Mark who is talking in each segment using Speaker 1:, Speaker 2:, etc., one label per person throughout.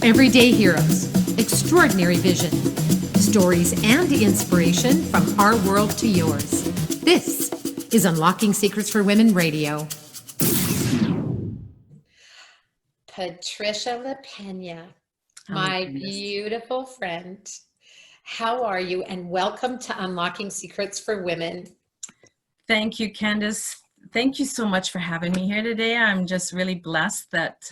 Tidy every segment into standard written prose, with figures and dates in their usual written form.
Speaker 1: Everyday heroes, extraordinary vision, stories and inspiration from our world to yours. This is Unlocking Secrets for Women Radio. Patricia Lapena, my beautiful friend. How are you? And welcome to Unlocking Secrets for Women.
Speaker 2: Thank you, Candace. Thank you so much for having me here today. I'm just really blessed that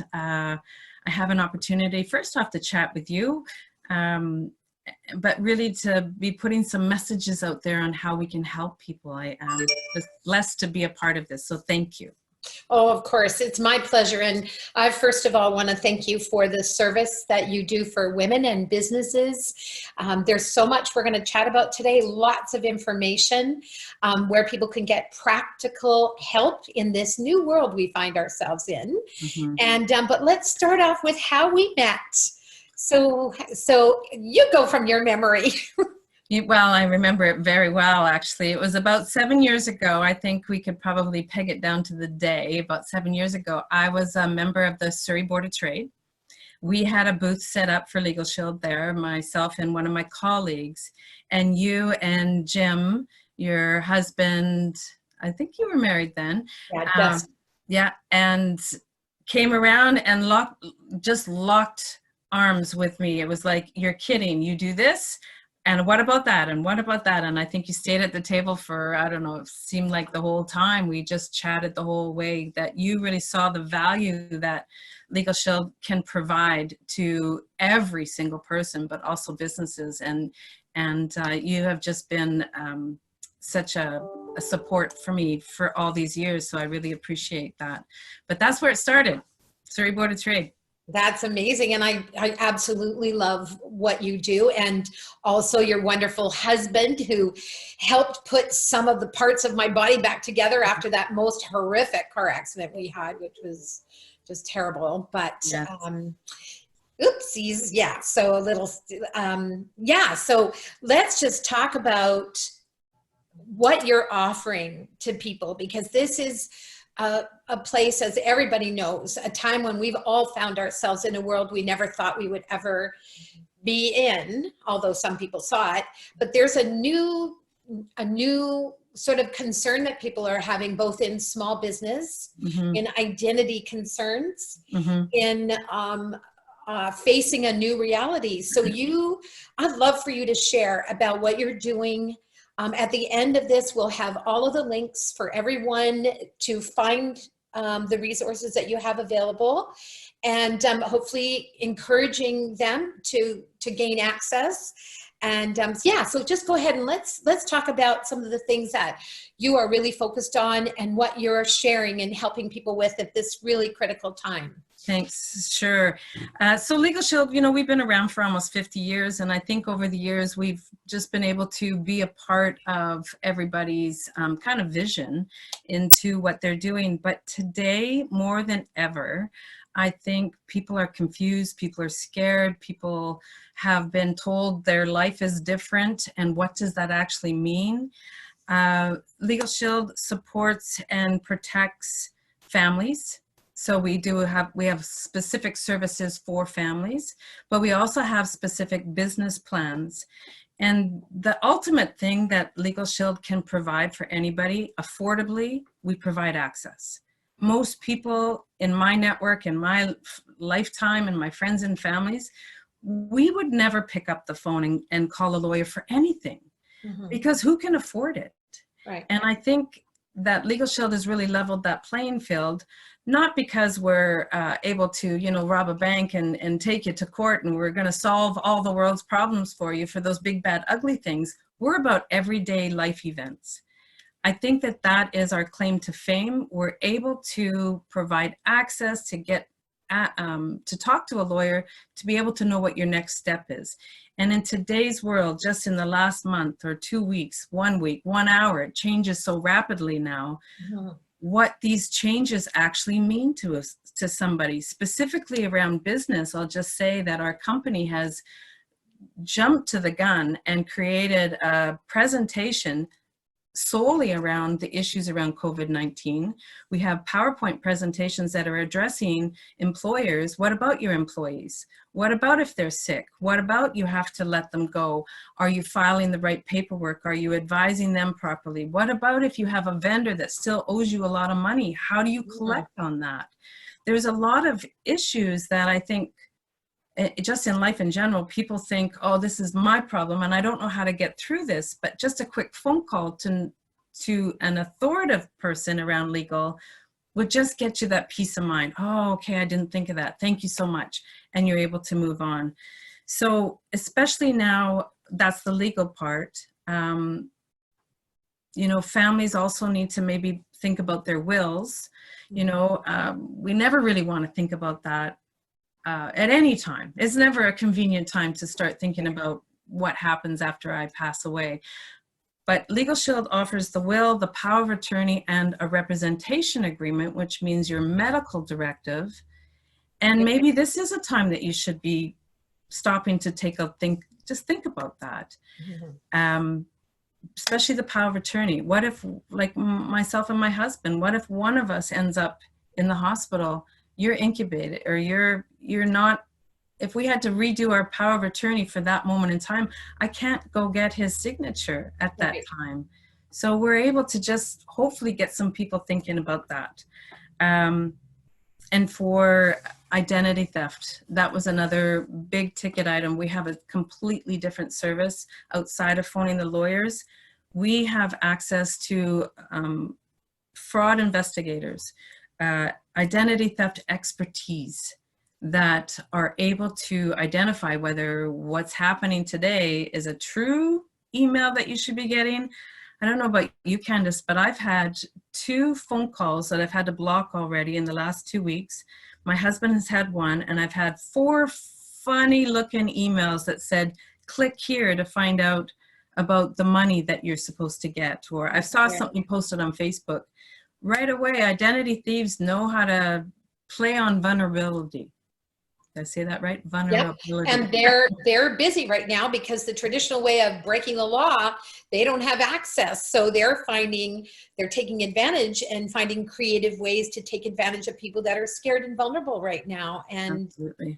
Speaker 2: I have an opportunity, first off, to chat with you, but really to be putting some messages out there on how we can help people. I am just blessed to be a part of this, so thank you.
Speaker 1: Oh, of course, it's my pleasure. And I first of all want to thank you for the service that you do for women and businesses. There's so much we're going to chat about today, lots of information where people can get practical help in this new world we find ourselves in. Mm-hmm. And but let's start off with how we met. So you go from your memory.
Speaker 2: Well, I remember it very well, actually. It was about 7 years ago. I think we could probably peg it down to the day. About 7 years ago, I was a member of the Surrey Board of Trade. We had a booth set up for Legal Shield there, myself and one of my colleagues. And you and Jim, your husband, I think you were married then.
Speaker 1: Yeah,
Speaker 2: and came around and locked arms with me. It was like, you're kidding, you do this? And what about that? And what about that? And I think you stayed at the table for, I don't know, it seemed like the whole time. We just chatted the whole way, that you really saw the value that Legal Shield can provide to every single person, but also businesses. And you have just been such a support for me for all these years. So I really appreciate that. But that's where it started, Surrey Board of Trade.
Speaker 1: That's amazing. And I absolutely love what you do. And also your wonderful husband, who helped put some of the parts of my body back together after that most horrific car accident we had, which was just terrible. But oopsies. Yeah. So a little, So let's just talk about what you're offering to people, because this is a place, as everybody knows, a time when we've all found ourselves in a world we never thought we would ever be in, although some people saw it. But there's a new sort of concern that people are having, both in small business, mm-hmm. in identity concerns, mm-hmm. in facing a new reality. So I'd love for you to share about what you're doing. At the end of this, we'll have all of the links for everyone to find the resources that you have available, and hopefully encouraging them to gain access. And so just go ahead and let's talk about some of the things that you are really focused on and what you're sharing and helping people with at this really critical time.
Speaker 2: Thanks. Sure. So Legal Shield, we've been around for almost 50 years. And I think over the years, we've just been able to be a part of everybody's kind of vision into what they're doing. But today, more than ever, I think people are confused, people are scared, people have been told their life is different. And what does that actually mean? Legal Shield supports and protects families. So we have specific services for families, but we also have specific business plans. And the ultimate thing that Legal Shield can provide for anybody affordably, we provide access. Most people in my network, in my lifetime, and my friends and families, we would never pick up the phone and call a lawyer for anything, mm-hmm. because who can afford it?
Speaker 1: Right.
Speaker 2: And I think that Legal Shield has really leveled that playing field, not because we're able to, rob a bank and take you to court and we're going to solve all the world's problems for you for those big, bad, ugly things. We're about everyday life events. I think that is our claim to fame. We're able to provide access to get to talk to a lawyer, to be able to know what your next step is. And in today's world, just in the last month or 2 weeks, 1 week, 1 hour, it changes so rapidly now. Mm-hmm. What these changes actually mean to us, to somebody, specifically around business. I'll just say that our company has jumped to the gun and created a presentation solely around the issues around COVID-19. We have PowerPoint presentations that are addressing employers. What about your employees? What about if they're sick? What about you have to let them go? Are you filing the right paperwork? Are you advising them properly? What about if you have a vendor that still owes you a lot of money? How do you collect on that? There's a lot of issues that I think just in life in general, people think, oh, this is my problem and I don't know how to get through this. But just a quick phone call to an authoritative person around legal would just get you that peace of mind. Oh, okay, I didn't think of that. Thank you so much. And you're able to move on. So especially now, that's the legal part. You know, families also need to maybe think about their wills. You know, we never really want to think about that at any time. It's never a convenient time to start thinking about what happens after I pass away. But Legal Shield offers the will, the power of attorney, and a representation agreement, which means your medical directive. And maybe this is a time that you should be stopping to just think about that. Especially the power of attorney. What if, like myself and my husband, what if one of us ends up in the hospital? You're incubated, or you're not. If we had to redo our power of attorney for that moment in time, I can't go get his signature at that time. So we're able to just hopefully get some people thinking about that. And for identity theft, that was another big ticket item. We have a completely different service outside of phoning the lawyers. We have access to fraud investigators, identity theft expertise that are able to identify whether what's happening today is a true email that you should be getting. I don't know about you, Candace, but I've had 2 phone calls that I've had to block already in the last 2 weeks. My husband has had one, and I've had 4 funny looking emails that said, click here to find out about the money that you're supposed to get. Or I saw something posted on Facebook. Right away, identity thieves know how to play on vulnerability. Did I say that right? Vulnerability.
Speaker 1: Yep. And they're busy right now because the traditional way of breaking the law, they don't have access. So they're taking advantage and finding creative ways to take advantage of people that are scared and vulnerable right now. And
Speaker 2: absolutely.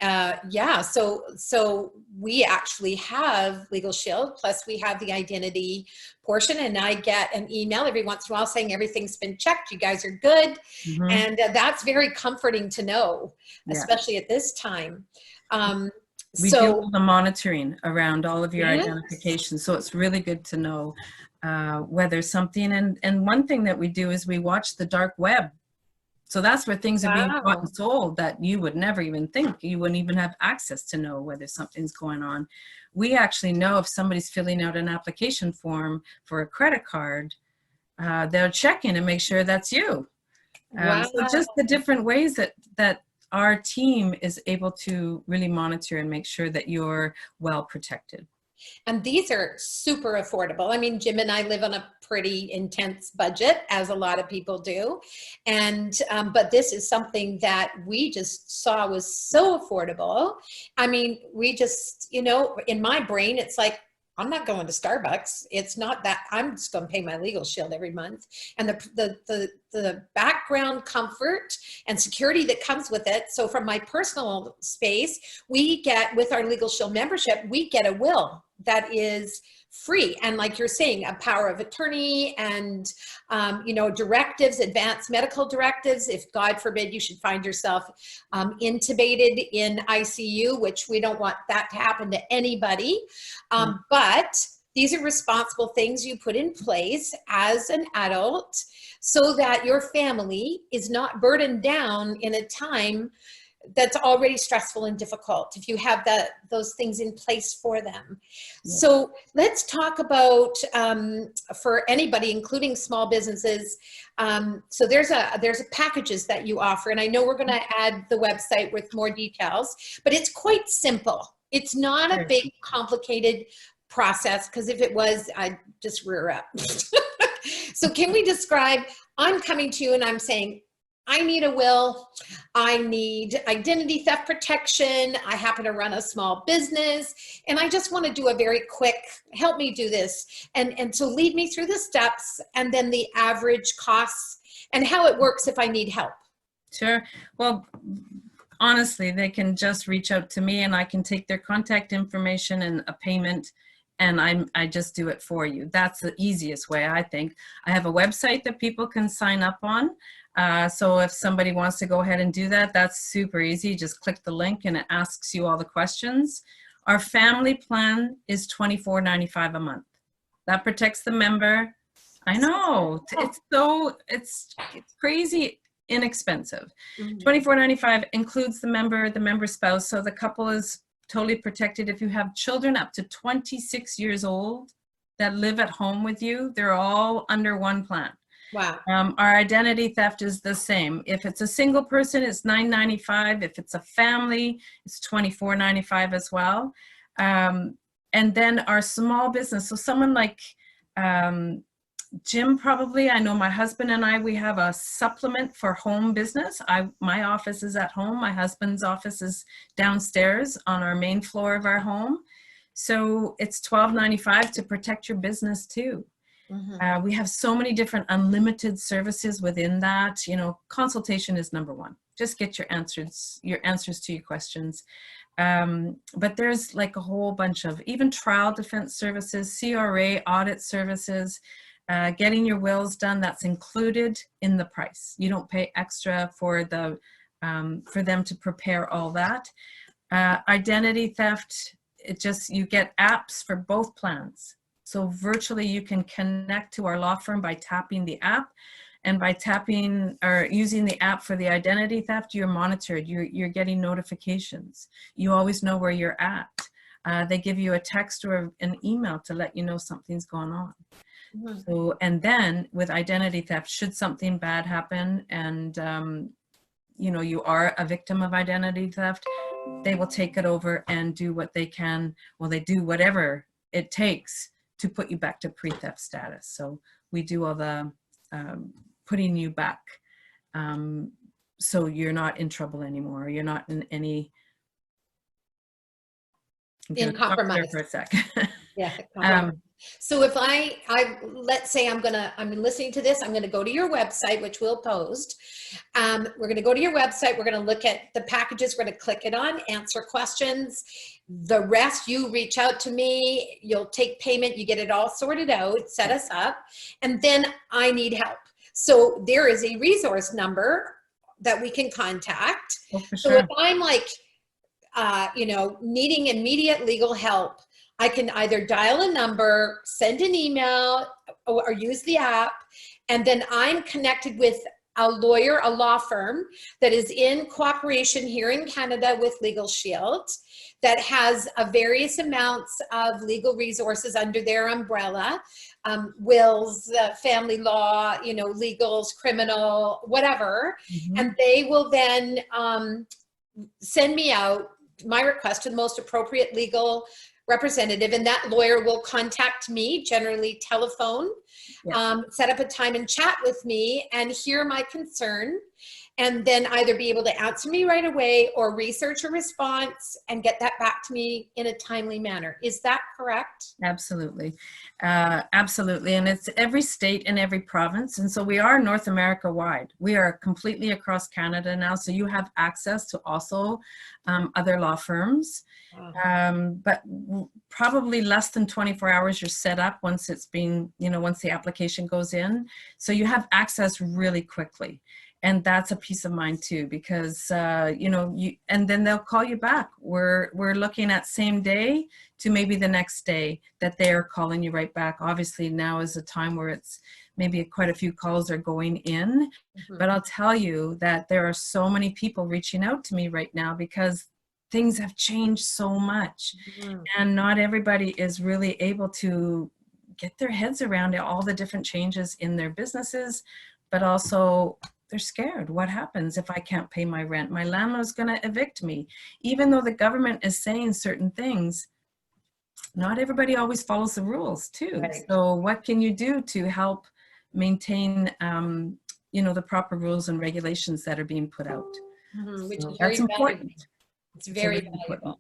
Speaker 1: Yeah, so we actually have Legal Shield, plus we have the identity portion, and I get an email every once in a while saying everything's been checked, you guys are good. And that's very comforting to know, especially at this time.
Speaker 2: We do all the monitoring around all of your identifications, so it's really good to know whether something, and one thing that we do is we watch the dark web. So that's where things are being bought and sold that you would never even think. You wouldn't even have access to know whether something's going on. We actually know if somebody's filling out an application form for a credit card, they'll check in and make sure that's you. So just the different ways that our team is able to really monitor and make sure that you're well protected.
Speaker 1: And these are super affordable. I mean, Jim and I live on a pretty intense budget, as a lot of people do. And, but this is something that we just saw was so affordable. I mean, we just, you know, in my brain, it's like, I'm not going to Starbucks. It's not that. I'm just going to pay my Legal Shield every month. And the background comfort and security that comes with it. So from my personal space, we get, with our Legal Shield membership, we get a will that is free. And like you're saying, a power of attorney and, you know, directives, advanced medical directives. If God forbid you should find yourself intubated in ICU, which we don't want that to happen to anybody. But these are responsible things you put in place as an adult so that your family is not burdened down in a time that's already stressful and difficult, if you have those things in place for them. So let's talk about, for anybody, including small businesses, so there's packages that you offer, and I know we're going to add the website with more details, but it's quite simple. It's not a big, complicated process, because if it was, I'd just rear up. So can we describe, I'm coming to you and I'm saying, I need a will, I need identity theft protection, I happen to run a small business, and I just want to do a very quick, help me do this. And so lead me through the steps and then the average costs and how it works if I need help.
Speaker 2: Sure. Well, honestly, they can just reach out to me and I can take their contact information and a payment, and I just do it for you. That's the easiest way, I think. I have a website that people can sign up on. So if somebody wants to go ahead and do that, that's super easy. Just click the link and it asks you all the questions. Our family plan is $24.95 a month. That protects the member. I know, it's crazy inexpensive. $24.95 includes the member spouse. So the couple is totally protected. If you have children up to 26 years old that live at home with you, they're all under one plan.
Speaker 1: Wow.
Speaker 2: Our identity theft is the same. If it's a single person, it's $9.95. If it's a family, it's $24.95 as well. And then our small business. So someone like Jim, probably, I know my husband and I, we have a supplement for home business. My office is at home. My husband's office is downstairs on our main floor of our home. So it's $12.95 to protect your business too. We have so many different unlimited services within that. You know, consultation is number one. Just get your answers to your questions. But there's like a whole bunch of even trial defense services, CRA audit services, getting your wills done. That's included in the price. You don't pay extra for the for them to prepare all that. Identity theft, you get apps for both plans. So virtually you can connect to our law firm by tapping the app, and by tapping or using the app for the identity theft, you're monitored, you're getting notifications. You always know where you're at. They give you a text or an email to let you know something's going on. So, and then with identity theft, should something bad happen and you know, you are a victim of identity theft, they will take it over and do what they can. Well, they do whatever it takes to put you back to pre-theft status. So we do all the putting you back so you're not in trouble anymore. You're not in any
Speaker 1: compromise
Speaker 2: for a sec.
Speaker 1: Yeah. So if I let's say I'm listening to this, I'm going to go to your website, which we'll post. We're going to go to your website. We're going to look at the packages. We're going to click it on, answer questions. The rest, you reach out to me, you'll take payment, you get it all sorted out, set us up, and then I need help. So there is a resource number that we can contact.
Speaker 2: Oh, for
Speaker 1: so
Speaker 2: sure.
Speaker 1: if I'm like, you know, needing immediate legal help, I can either dial a number, send an email, or use the app, and then I'm connected with a lawyer, a law firm that is in cooperation here in Canada with Legal Shield, that has various amounts of legal resources under their umbrella, wills, family law, you know, legals, criminal, whatever. And they will then send me out my request to the most appropriate legal representative, and that lawyer will contact me, generally telephone, set up a time and chat with me and hear my concern, and then either be able to answer me right away or research a response and get that back to me in a timely manner. Is that correct?
Speaker 2: Absolutely. Absolutely. And it's every state and every province. And so we are North America wide. We are completely across Canada now. So you have access to also other law firms. But probably less than 24 hours you're set up once it's been, you know, once the application goes in. So you have access really quickly. And that's a peace of mind too, because, you know, and then they'll call you back. We're looking at same day to maybe the next day that they're calling you right back. Obviously now is a time where it's maybe quite a few calls are going in, but I'll tell you that there are so many people reaching out to me right now because things have changed so much, and not everybody is really able to get their heads around all the different changes in their businesses, but also they're scared. What happens if I can't pay my rent? My landlord's going to evict me. Even though the government is saying certain things, not everybody always follows the rules too. Right. So what can you do to help maintain, you know, the proper rules and regulations that are being put out.
Speaker 1: Which
Speaker 2: So
Speaker 1: is
Speaker 2: that's
Speaker 1: very
Speaker 2: important.
Speaker 1: valuable. It's
Speaker 2: It's
Speaker 1: very
Speaker 2: really
Speaker 1: valuable.
Speaker 2: important.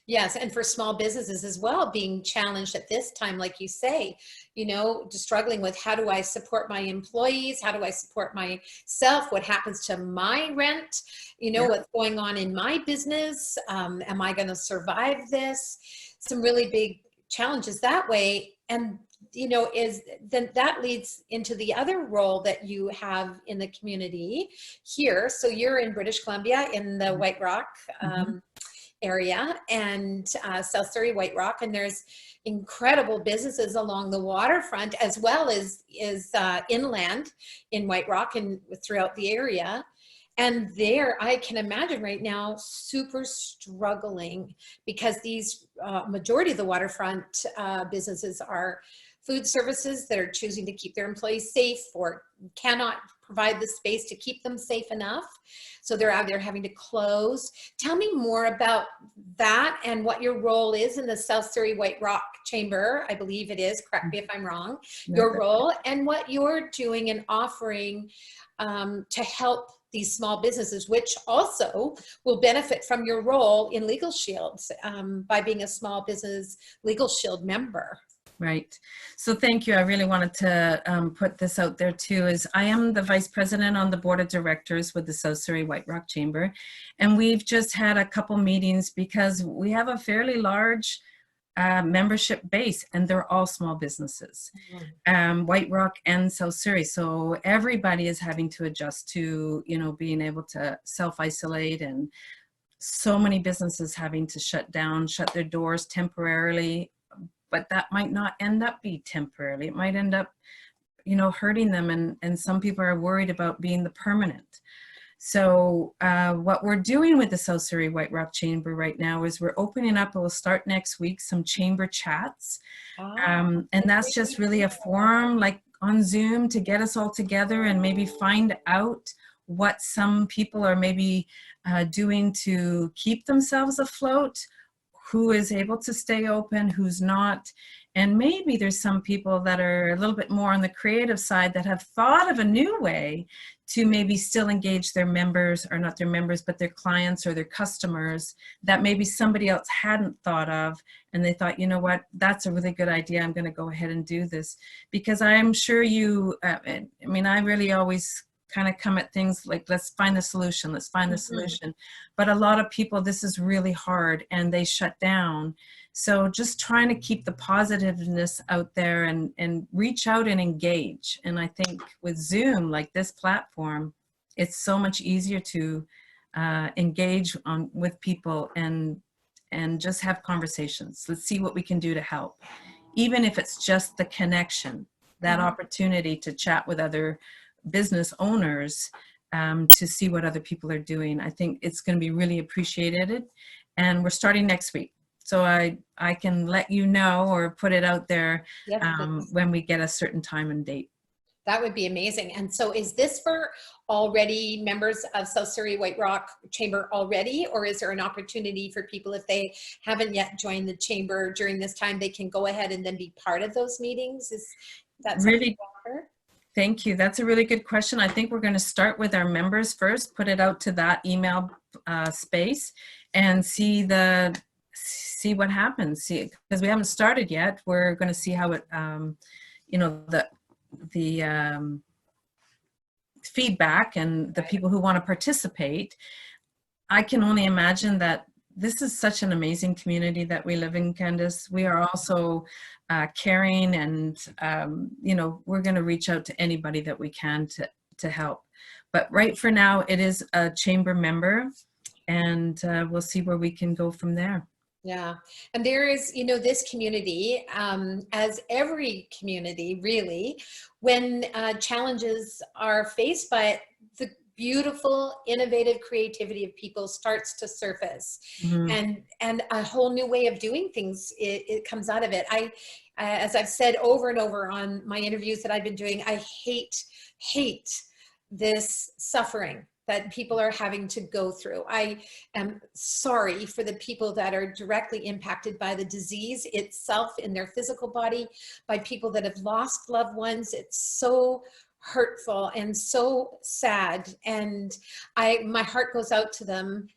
Speaker 1: Yes, and for small businesses as well, being challenged at this time, like you say, you know, just struggling with how do I support my employees? How do I support myself? What happens to my rent? You know,
Speaker 2: Yeah.
Speaker 1: what's going on in my business? Am I going to survive this? Some really big challenges that way. And, you know, then that leads into the other role that you have in the community here. So you're in British Columbia in the White Rock. Area and South Surrey, White Rock, and there's incredible businesses along the waterfront as well as inland in White Rock and throughout the area. And there, I can imagine right now, super struggling because these majority of the waterfront businesses are food services that are choosing to keep their employees safe or cannot provide the space to keep them safe enough. So they're out there having to close. Tell me more about that and what your role is in the South Surrey White Rock Chamber. I believe it is, correct me if I'm wrong, your role and what you're doing and offering to help these small businesses, which also will benefit from your role in Legal Shield by being a small business Legal Shield member.
Speaker 2: Right. So thank you. I really wanted to put this out there too, is I am the vice president on the board of directors with the South Surrey White Rock Chamber. And we've just had a couple meetings because we have a fairly large membership base and they're all small businesses, White Rock and South Surrey. So everybody is having to adjust to, you know, being able to self-isolate, and so many businesses having to shut down, shut their doors temporarily. But that might not end up be temporarily. It might end up, you know, hurting them. And some people are worried about being the permanent. So what we're doing with the South Surrey White Rock Chamber right now is we're opening up, it will start next week, some chamber chats. And that's just really a forum like on Zoom to get us all together and maybe find out what some people are maybe doing to keep themselves afloat, who is able to stay open, who's not. And maybe there's some people that are a little bit more on the creative side that have thought of a new way to maybe still engage their members, or not their members, but their clients or their customers that maybe somebody else hadn't thought of. And they thought, you know what, that's a really good idea. I'm going to go ahead and do this. Because I'm sure you, I mean, I really always kind of come at things like, let's find the solution, let's find the solution. But a lot of people, this is really hard and they shut down. So just trying to keep the positiveness out there and reach out and engage. And I think with Zoom, like this platform, it's so much easier to engage with people and just have conversations. Let's see what we can do to help. Even if it's just the connection, that opportunity to chat with other business owners to see what other people are doing. I think it's going to be really appreciated. And we're starting next week. So I can let you know or put it out there when we get a certain time and date.
Speaker 1: That would be amazing. And so is this for already members of South Surrey White Rock Chamber already, or is there an opportunity for people, if they haven't yet joined the chamber during this time, they can go ahead and then be part of those meetings? Is that really offer?
Speaker 2: Thank you. That's a really good question. I think we're going to start with our members first, put it out to that email space and see what happens. See, because we haven't started yet. We're going to see how it, you know, the feedback and the people who want to participate. I can only imagine that this is such an amazing community that we live in, Candace. We are also caring, and you know, we're going to reach out to anybody that we can to help. But right for now, it is a chamber member, and we'll see where we can go from there.
Speaker 1: Yeah, and there is, you know, this community, as every community really, when challenges are faced by it, the beautiful, innovative creativity of people starts to surface, and a whole new way of doing things, it comes out of it. As I've said over and over on my interviews that I've been doing, I hate this suffering that people are having to go through. I am sorry for the people that are directly impacted by the disease itself in their physical body, by people that have lost loved ones. It's so hurtful and so sad. And my heart goes out to them.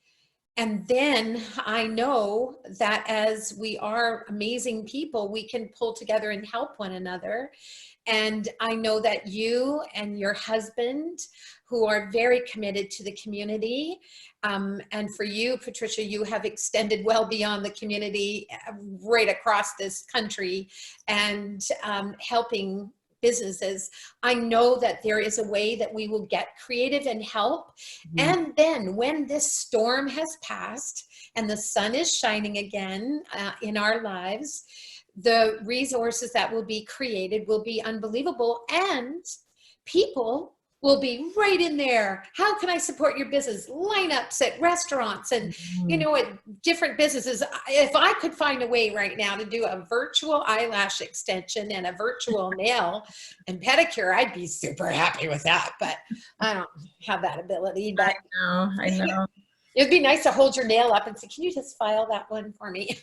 Speaker 1: And then I know that as we are amazing people, we can pull together and help one another. And I know that you and your husband, who are very committed to the community, and for you, Patricia, you have extended well beyond the community, right across this country, and helping businesses. I know that there is a way that we will get creative and help. And then when this storm has passed and the sun is shining again in our lives, the resources that will be created will be unbelievable, and people will be right in there. How can I support your business? Lineups at restaurants and, you know, at different businesses. If I could find a way right now to do a virtual eyelash extension and a virtual nail and pedicure, I'd be super happy with that. But I don't have that ability. But
Speaker 2: I know.
Speaker 1: It'd be nice to hold your nail up and say, can you just file that one for me?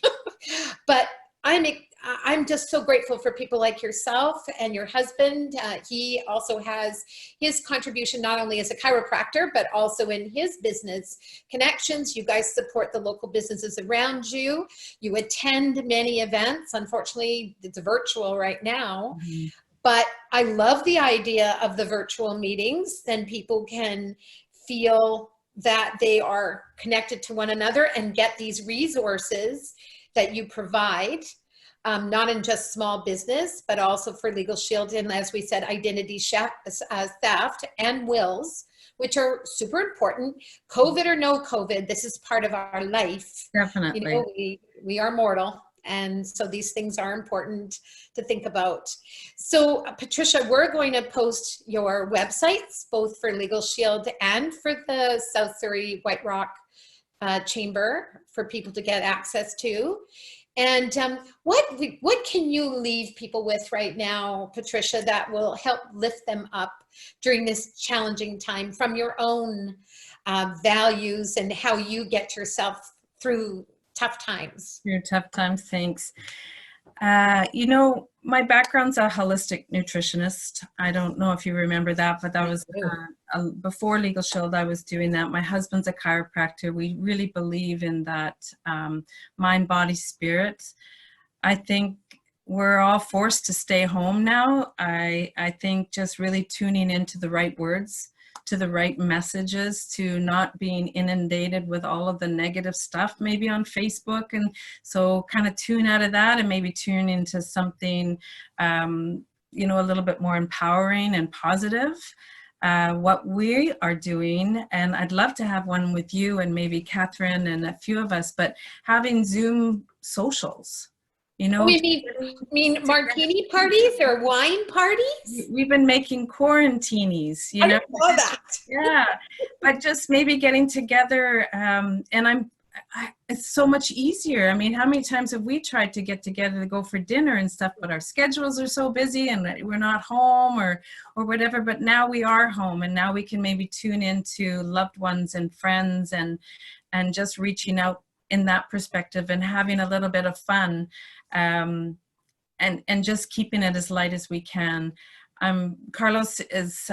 Speaker 1: But I'm just so grateful for people like yourself and your husband. He also has his contribution not only as a chiropractor, but also in his business connections. You guys support the local businesses around you. You attend many events. Unfortunately, it's virtual right now. But I love the idea of the virtual meetings. Then people can feel that they are connected to one another and get these resources that you provide, not in just small business, but also for Legal Shield. And as we said, identity theft and wills, which are super important. COVID or no COVID, this is part of our life.
Speaker 2: Definitely.
Speaker 1: You know, we are mortal. And so these things are important to think about. So Patricia, we're going to post your websites, both for Legal Shield and for the South Surrey White Rock Chamber, for people to get access to. And what can you leave people with right now, Patricia, that will help lift them up during this challenging time from your own values and how you get yourself through tough times?
Speaker 2: Through tough times, thanks. You know, my background's a holistic nutritionist. I don't know if you remember that, but that was before Legal Shield, I was doing that. My husband's a chiropractor. We really believe in that mind, body, spirit. I think we're all forced to stay home now. I think just really tuning into the right words, to the right messages, to not being inundated with all of the negative stuff maybe on Facebook. And so kind of tune out of that and maybe tune into something, you know, a little bit more empowering and positive. What we are doing, and I'd love to have one with you and maybe Catherine and a few of us, but having Zoom socials. You know,
Speaker 1: you mean martini parties or wine parties?
Speaker 2: We've been making quarantinis, you know.
Speaker 1: I love that.
Speaker 2: Yeah, but just maybe getting together, and it's so much easier. I mean, how many times have we tried to get together to go for dinner and stuff, but our schedules are so busy and we're not home or whatever. But now we are home, and now we can maybe tune into loved ones and friends and just reaching out in that perspective and having a little bit of fun. And just keeping it as light as we can. Carlos is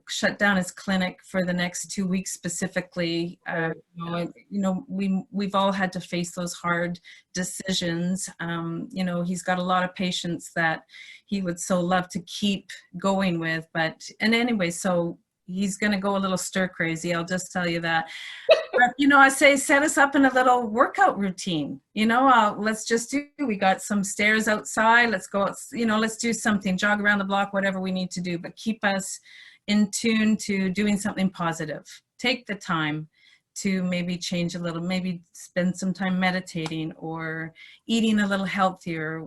Speaker 2: shut down his clinic for the next 2 weeks specifically. You know, we've all had to face those hard decisions. You know, he's got a lot of patients that he would so love to keep going with, and anyway, so he's going to go a little stir crazy. I'll just tell you that. But, you know, I say, set us up in a little workout routine. You know, we got some stairs outside. Let's go, you know, let's do something, jog around the block, whatever we need to do, but keep us in tune to doing something positive. Take the time to maybe change a little, maybe spend some time meditating or eating a little healthier.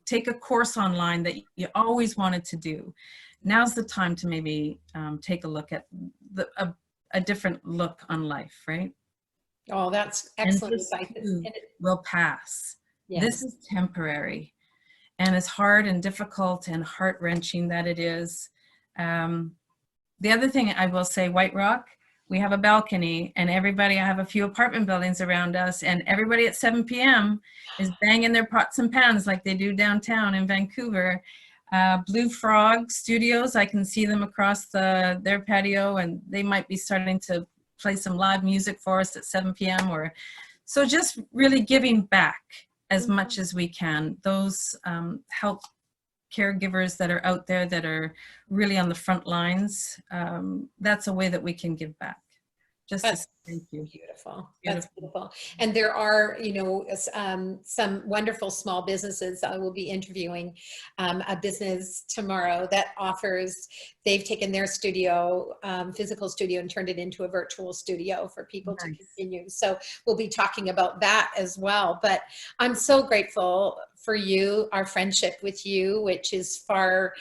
Speaker 2: Take a course online that you always wanted to do. Now's the time to maybe take a look at a different look on life, right?
Speaker 1: Oh, that's excellent advice.
Speaker 2: Will pass.
Speaker 1: Yes.
Speaker 2: This is temporary, and as hard and difficult and heart-wrenching that it is. The other thing I will say, White Rock, we have a balcony, and I have a few apartment buildings around us, and everybody at 7 p.m. is banging their pots and pans like they do downtown in Vancouver. Blue Frog Studios, I can see them across their patio, and they might be starting to play some live music for us at 7 p.m. or so, just really giving back as much as we can. Those help caregivers that are out there that are really on the front lines. That's a way that we can give back. Just to say thank you.
Speaker 1: Beautiful. That's beautiful. And there are, you know, some wonderful small businesses. I will be interviewing a business tomorrow that offers, they've taken their studio, physical studio, and turned it into a virtual studio for people to continue. So we'll be talking about that as well. But I'm so grateful for you, our friendship with you, which is far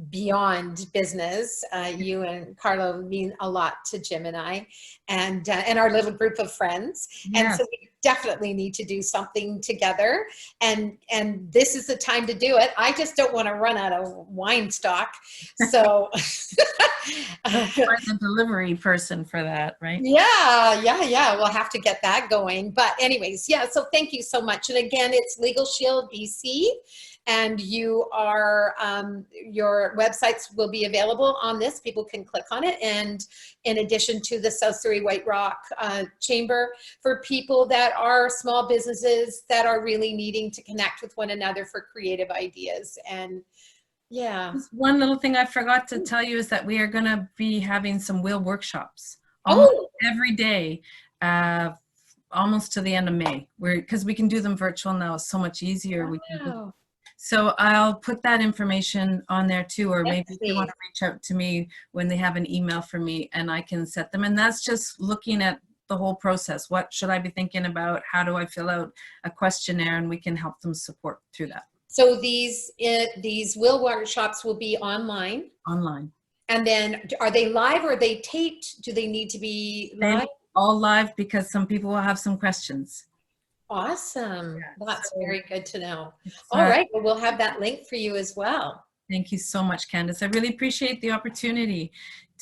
Speaker 1: beyond business. You and Carlo mean a lot to Jim and I, and our little group of friends. And so we definitely need to do something together. And this is the time to do it. I just don't want to run out of wine stock. So
Speaker 2: find a delivery person for that, right?
Speaker 1: Yeah. We'll have to get that going. But anyways, yeah. So thank you so much. And again, it's Legal Shield BC, and you are your websites will be available on this. People can click on it. And in addition to the South Surrey White Rock Chamber, for people that are small businesses that are really needing to connect with one another for creative ideas. And yeah.
Speaker 2: One little thing I forgot to tell you is that we are going to be having some wheel workshops almost every day, almost to the end of May. Because we can do them virtual now. It's so much easier. We can do. So I'll put that information on there too, or maybe if they want to reach out to me when they have an email for me, and I can set them. And that's just looking at the whole process. What should I be thinking about? How do I fill out a questionnaire? And we can help them support through that.
Speaker 1: So these will workshops will be online.
Speaker 2: Online. And
Speaker 1: then are they live or are they taped? Do they need to be live?
Speaker 2: They're all live because some people will have some questions.
Speaker 1: Awesome. That's very good to know. All right. Well, we'll have that link for you as well.
Speaker 2: Thank you so much, Candace. I really appreciate the opportunity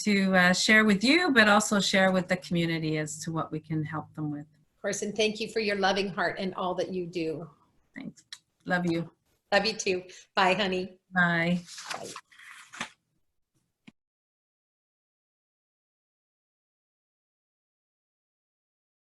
Speaker 2: to share with you, but also share with the community as to what we can help them with.
Speaker 1: Of course. And thank you for your loving heart and all that you do.
Speaker 2: Thanks. Love you.
Speaker 1: Love you too. Bye, honey.
Speaker 2: Bye.
Speaker 1: Bye.